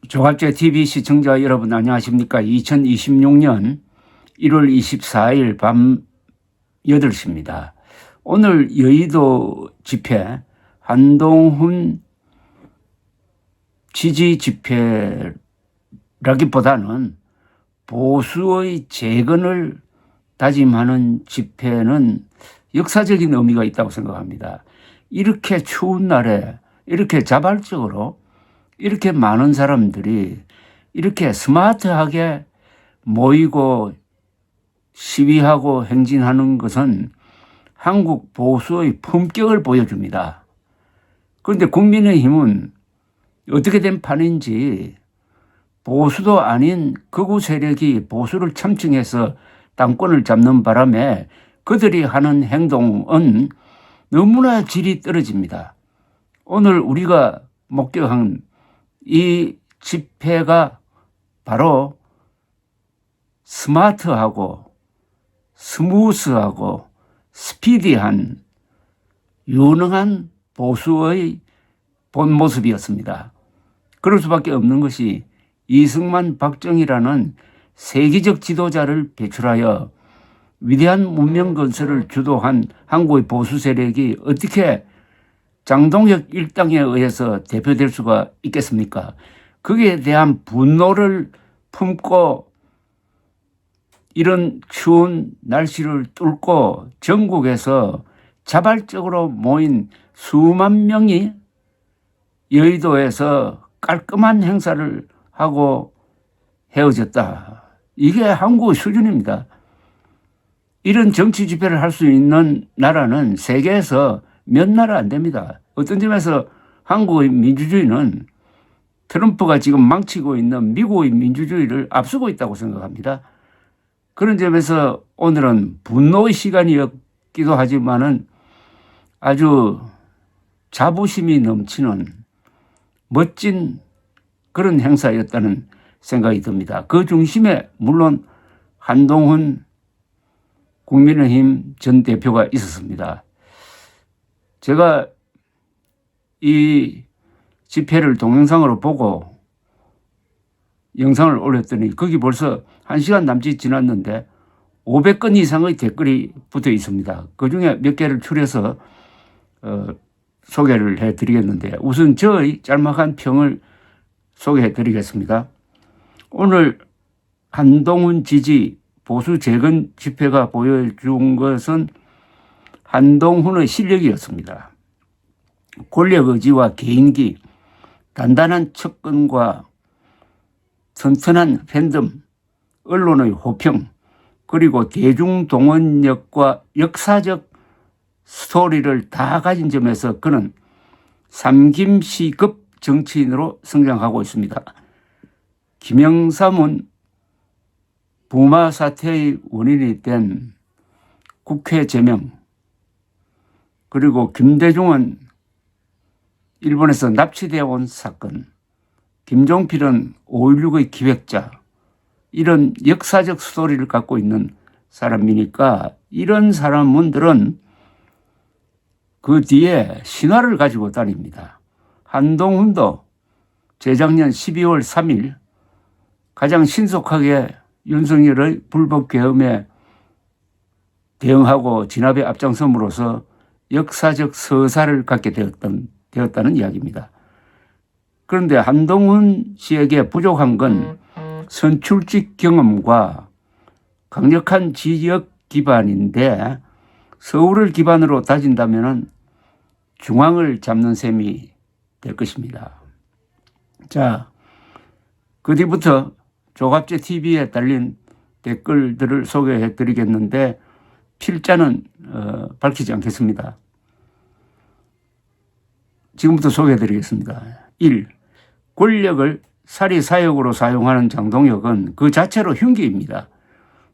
조갑제 TV 시청자 여러분 안녕하십니까? 2026년 1월 24일 밤 8시입니다. 오늘 여의도 집회, 한동훈 지지 집회라기보다는 보수의 재건을 다짐하는 집회는 역사적인 의미가 있다고 생각합니다. 이렇게 추운 날에 이렇게 자발적으로 이렇게 많은 사람들이 이렇게 스마트하게 모이고 시위하고 행진하는 것은 한국 보수의 품격을 보여줍니다. 그런데 국민의힘은 어떻게 된 판인지 보수도 아닌 극우 세력이 보수를 참칭해서 당권을 잡는 바람에 그들이 하는 행동은 너무나 질이 떨어집니다. 오늘 우리가 목격한 이 집회가 바로 스마트하고 스무스하고 스피디한 유능한 보수의 본 모습이었습니다. 그럴 수밖에 없는 것이 이승만, 박정희라는 세계적 지도자를 배출하여 위대한 문명 건설을 주도한 한국의 보수 세력이 어떻게 장동혁 일당에 의해서 대표될 수가 있겠습니까? 거기에 대한 분노를 품고 이런 추운 날씨를 뚫고 전국에서 자발적으로 모인 수만 명이 여의도에서 깔끔한 행사를 하고 헤어졌다. 이게 한국의 수준입니다. 이런 정치 집회를 할 수 있는 나라는 세계에서 몇 나라 안 됩니다. 어떤 점에서 한국의 민주주의는 트럼프가 지금 망치고 있는 미국의 민주주의를 앞서고 있다고 생각합니다. 그런 점에서 오늘은 분노의 시간이었기도 하지만은 아주 자부심이 넘치는 멋진 그런 행사였다는 생각이 듭니다. 그 중심에 물론 한동훈 국민의힘 전 대표가 있었습니다. 제가 이 집회를 동영상으로 보고 영상을 올렸더니 거기 벌써 1시간 남짓 지났는데 500건 이상의 댓글이 붙어 있습니다. 그중에 몇 개를 추려서 소개를 해드리겠는데 우선 저의 짤막한 평을 소개해 드리겠습니다. 오늘 한동훈 지지 보수 재건 집회가 보여준 것은 한동훈의 실력이었습니다. 권력 의지와 개인기, 단단한 척근과 튼튼한 팬덤, 언론의 호평, 그리고 대중동원력과 역사적 스토리를 다 가진 점에서 그는 삼김씨급 정치인으로 성장하고 있습니다. 김영삼은 부마 사태의 원인이 된 국회 제명, 그리고 김대중은 일본에서 납치되어 온 사건, 김종필은 5.16의 기획자, 이런 역사적 스토리를 갖고 있는 사람이니까 이런 사람들은 그 뒤에 신화를 가지고 다닙니다. 한동훈도 재작년 12월 3일 가장 신속하게 윤석열의 불법 계엄에 대응하고 진압에 앞장섬으로써 역사적 서사를 갖게 되었다는 이야기입니다. 그런데 한동훈 씨에게 부족한 건 선출직 경험과 강력한 지역 기반인데 서울을 기반으로 다진다면 중앙을 잡는 셈이 될 것입니다. 자, 그 뒤부터 조갑제 TV에 달린 댓글들을 소개해 드리겠는데 필자는 밝히지 않겠습니다. 지금부터 소개해 드리겠습니다. 1. 권력을 사리사욕으로 사용하는 장동혁은 그 자체로 흉기입니다.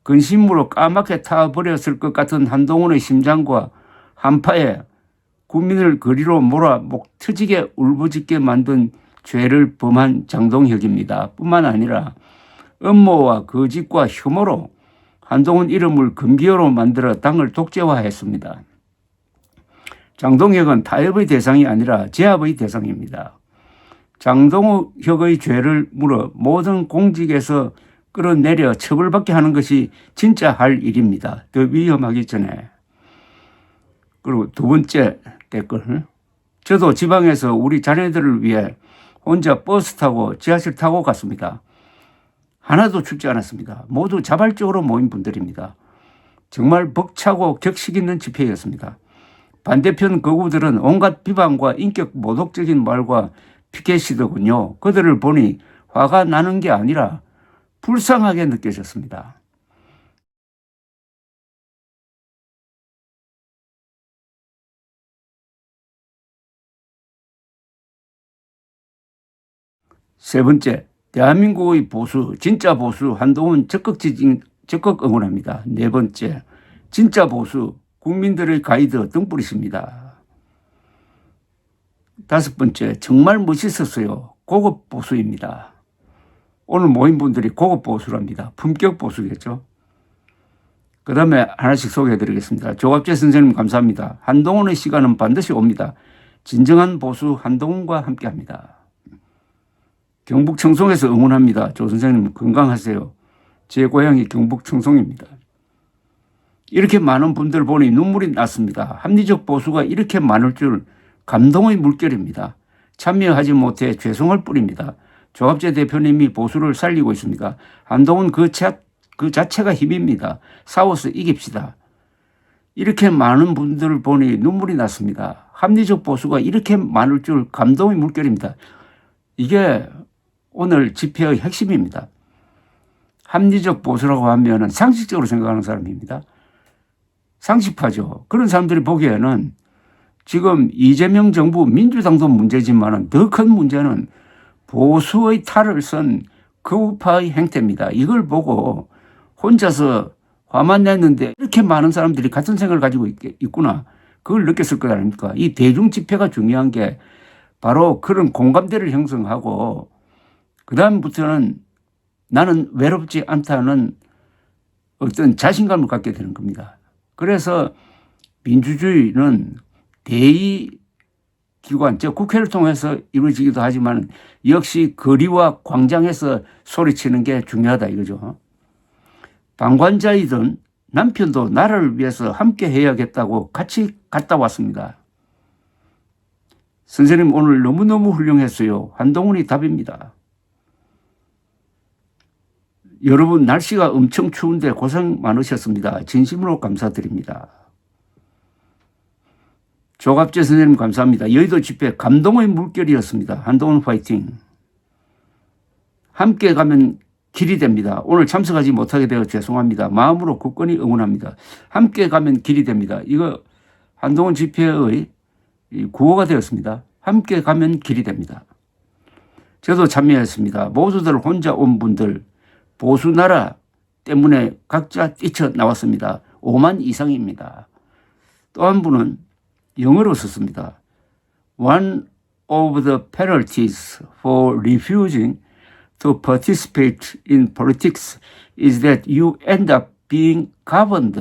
근심으로 까맣게 타버렸을 것 같은 한동훈의 심장과 한파에 국민을 거리로 몰아 목 터지게 울부짖게 만든 죄를 범한 장동혁입니다. 뿐만 아니라 음모와 거짓과 혐오로 한동훈 이름을 금기어로 만들어 당을 독재화했습니다. 장동혁은 타협의 대상이 아니라 제압의 대상입니다. 장동혁의 죄를 물어 모든 공직에서 끌어내려 처벌받게 하는 것이 진짜 할 일입니다. 더 위험하기 전에. 그리고 두 번째 댓글. 저도 지방에서 우리 자녀들을 위해 혼자 버스 타고 지하철 타고 갔습니다. 하나도 춥지 않았습니다. 모두 자발적으로 모인 분들입니다. 정말 벅차고 격식 있는 집회였습니다. 반대편 거구들은 온갖 비방과 인격 모독적인 말과 피켓이더군요. 그들을 보니 화가 나는 게 아니라 불쌍하게 느껴졌습니다. 세 번째, 대한민국의 보수, 진짜 보수 한동훈 적극 응원합니다. 네 번째, 진짜 보수 국민들의 가이드 등불이십니다. 다섯 번째, 정말 멋있었어요. 고급 보수입니다. 오늘 모인 분들이 고급 보수랍니다. 품격 보수겠죠. 그 다음에 하나씩 소개해드리겠습니다. 조갑재 선생님 감사합니다. 한동훈의 시간은 반드시 옵니다. 진정한 보수 한동훈과 함께합니다. 경북 청송에서 응원합니다. 조 선생님 건강하세요. 제 고향이 경북 청송입니다. 이렇게 많은 분들 보니 눈물이 났습니다. 합리적 보수가 이렇게 많을 줄 감동의 물결입니다. 참여하지 못해 죄송할 뿐입니다. 조갑재 대표님이 보수를 살리고 있습니다. 한동훈 그 자체가 힘입니다. 싸워서 이깁시다. 이렇게 많은 분들을 보니 눈물이 났습니다. 합리적 보수가 이렇게 많을 줄 감동의 물결입니다. 이게 오늘 집회의 핵심입니다. 합리적 보수라고 하면 상식적으로 생각하는 사람입니다. 상식파죠. 그런 사람들이 보기에는 지금 이재명 정부 민주당도 문제지만 더 큰 문제는 보수의 탈을 쓴 거우파의 행태입니다. 이걸 보고 혼자서 화만 냈는데 이렇게 많은 사람들이 같은 생각을 가지고 있구나. 그걸 느꼈을 것 아닙니까? 이 대중 집회가 중요한 게 바로 그런 공감대를 형성하고 그 다음부터는 나는 외롭지 않다는 어떤 자신감을 갖게 되는 겁니다. 그래서 민주주의는 대의 기관, 즉 국회를 통해서 이루어지기도 하지만 역시 거리와 광장에서 소리치는 게 중요하다 이거죠. 방관자이든 남편도 나라를 위해서 함께 해야겠다고 같이 갔다 왔습니다. 선생님 오늘 너무너무 훌륭했어요. 한동훈이 답입니다. 여러분 날씨가 엄청 추운데 고생 많으셨습니다. 진심으로 감사드립니다. 조갑재 선생님 감사합니다. 여의도 집회 감동의 물결이었습니다. 한동훈 파이팅. 함께 가면 길이 됩니다. 오늘 참석하지 못하게 되어 죄송합니다. 마음으로 굳건히 응원합니다. 함께 가면 길이 됩니다. 이거 한동훈 집회의 구호가 되었습니다. 함께 가면 길이 됩니다. 저도 참여했습니다. 모두들 혼자 온 분들 보수 나라 때문에 각자 뛰쳐나왔습니다. 5만 이상입니다. 또 한 분은 영어로 썼습니다. One of the penalties for refusing to participate in politics is that you end up being governed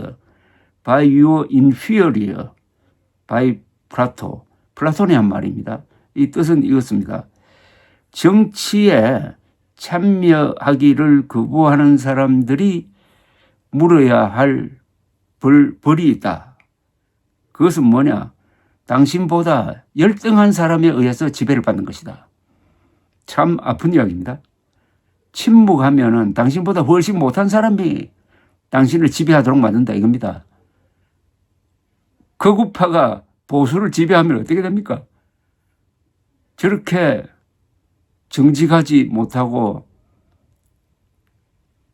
by your inferior, by Plato. 플라톤이 한 말입니다. 이 뜻은 이것입니다. 정치에 참여하기를 거부하는 사람들이 물어야 할 벌이 있다. 그것은 뭐냐? 당신보다 열등한 사람에 의해서 지배를 받는 것이다. 참 아픈 이야기입니다. 침묵하면은 당신보다 훨씬 못한 사람이 당신을 지배하도록 만든다 이겁니다. 거구파가 보수를 지배하면 어떻게 됩니까? 저렇게 정직하지 못하고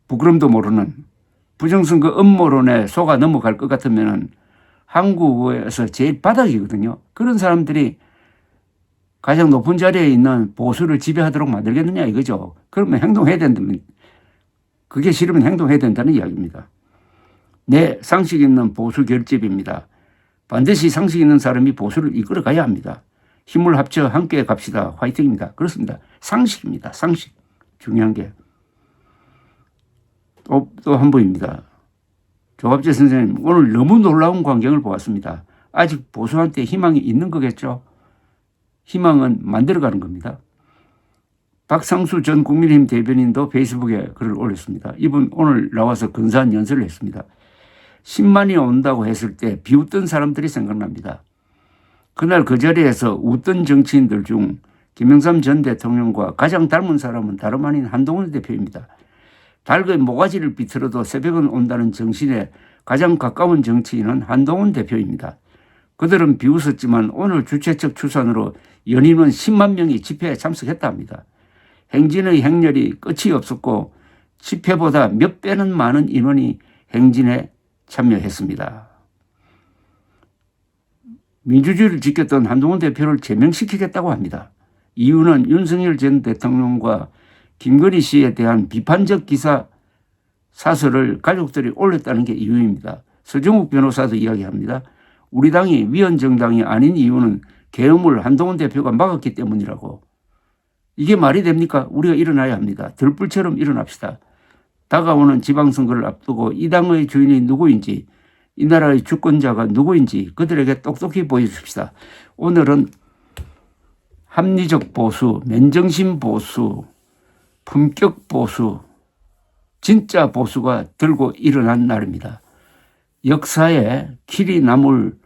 부끄럼도 모르는 부정선거 음모론에 속아 넘어갈 것 같으면 한국에서 제일 바닥이거든요. 그런 사람들이 가장 높은 자리에 있는 보수를 지배하도록 만들겠느냐 이거죠. 그러면 행동해야 된다면 그게 싫으면 행동해야 된다는 이야기입니다. 네, 상식 있는 보수 결집입니다. 반드시 상식 있는 사람이 보수를 이끌어가야 합니다. 힘을 합쳐 함께 갑시다. 화이팅입니다. 그렇습니다. 상식입니다. 상식. 중요한 게. 또 한 분입니다. 조갑재 선생님, 오늘 너무 놀라운 광경을 보았습니다. 아직 보수한테 희망이 있는 거겠죠? 희망은 만들어가는 겁니다. 박상수 전 국민의힘 대변인도 페이스북에 글을 올렸습니다. 이분 오늘 나와서 근사한 연설을 했습니다. 10만이 온다고 했을 때 비웃던 사람들이 생각납니다. 그날 그 자리에서 웃던 정치인들 중 김영삼 전 대통령과 가장 닮은 사람은 다름 아닌 한동훈 대표입니다. 닭의 모가지를 비틀어도 새벽은 온다는 정신에 가장 가까운 정치인은 한동훈 대표입니다. 그들은 비웃었지만 오늘 주최 측 추산으로 연임은 10만 명이 집회에 참석했다 합니다. 행진의 행렬이 끝이 없었고 집회보다 몇 배는 많은 인원이 행진에 참여했습니다. 민주주의를 지켰던 한동훈 대표를 제명시키겠다고 합니다. 이유는 윤석열 전 대통령과 김건희 씨에 대한 비판적 기사 사설을 가족들이 올렸다는 게 이유입니다. 서정욱 변호사도 이야기합니다. 우리 당이 위헌정당이 아닌 이유는 계엄을 한동훈 대표가 막았기 때문이라고. 이게 말이 됩니까? 우리가 일어나야 합니다. 들불처럼 일어납시다. 다가오는 지방선거를 앞두고 이 당의 주인이 누구인지, 이 나라의 주권자가 누구인지 그들에게 똑똑히 보여줍시다. 오늘은 합리적 보수, 맨정신 보수, 품격 보수, 진짜 보수가 들고 일어난 날입니다. 역사에 길이 남을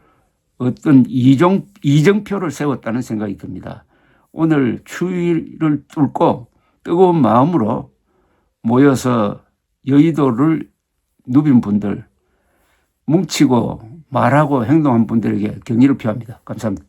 어떤 이정표를 세웠다는 생각이 듭니다. 오늘 추위를 뚫고 뜨거운 마음으로 모여서 여의도를 누빈 분들, 뭉치고 말하고 행동한 분들에게 경의를 표합니다. 감사합니다.